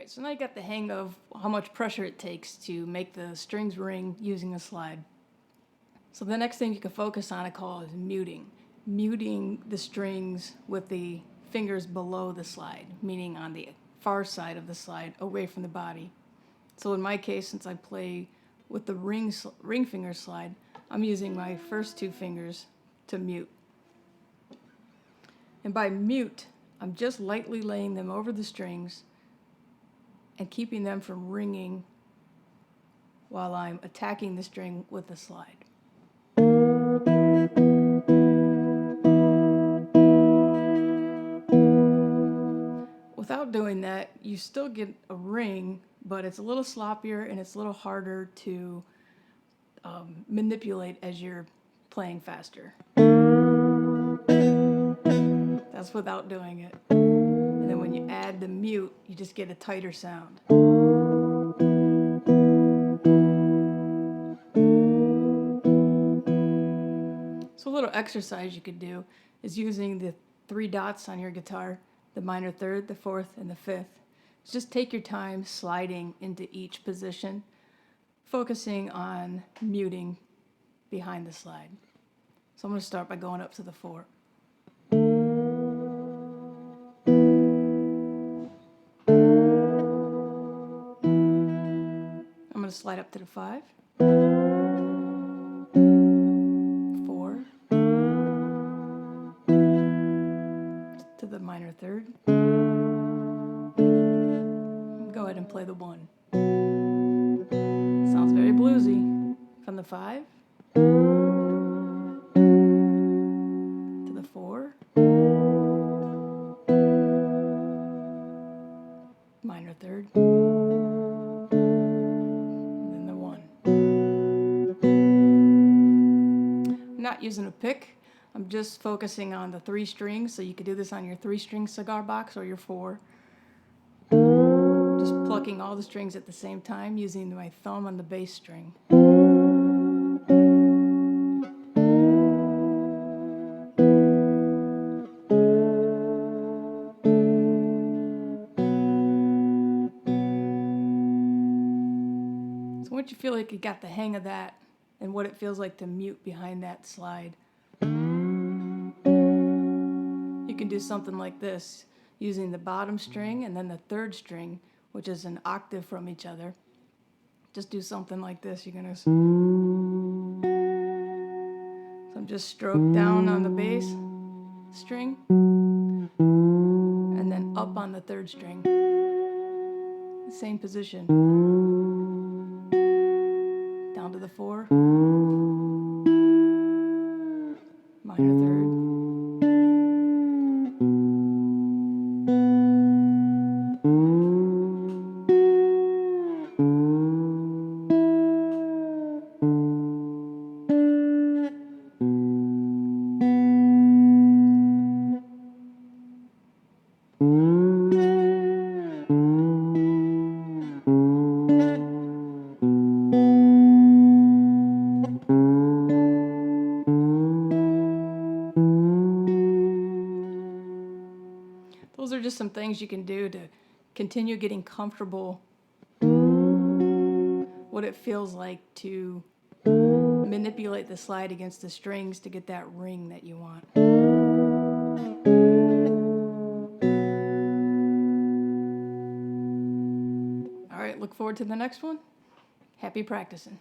Alright, so now you got the hang of how much pressure it takes to make the strings ring using a slide. So the next thing you can focus on, I call, is muting. Muting the strings with the fingers below the slide, meaning on the far side of the slide, away from the body. So in my case, since I play with the ring finger slide, I'm using my first two fingers to mute. And by mute, I'm just lightly laying them over the strings and keeping them from ringing while I'm attacking the string with the slide. Without doing that, you still get a ring, but it's a little sloppier and it's a little harder to manipulate as you're playing faster. That's without doing it. And then when you add the mute, you just get a tighter sound. So a little exercise you could do is using the 3 dots on your guitar, the minor third, the fourth, and the fifth. Just take your time sliding into each position, focusing on muting behind the slide. So I'm going to start by going up to the 4. I'm going to slide up to the 5, 4, to the minor third. Go ahead and play the 1. Sounds very bluesy. From the 5 to the 4, minor third, and then the 1. I'm not using a pick. I'm just focusing on the 3 strings, so you could do this on your 3-string cigar box or your 4. Just plucking all the strings at the same time using my thumb on the bass string. So once you feel like you got the hang of that and what it feels like to mute behind that slide, you can do something like this using the bottom string and then the 3rd string, which is an octave from each other. Just do something like this. You're gonna. So I'm just stroke down on the bass string and then up on the 3rd string. The same position. Down to the 4, minor third. Those are just some things you can do to continue getting comfortable what it feels like to manipulate the slide against the strings to get that ring that you want. All right, look forward to the next one. Happy practicing.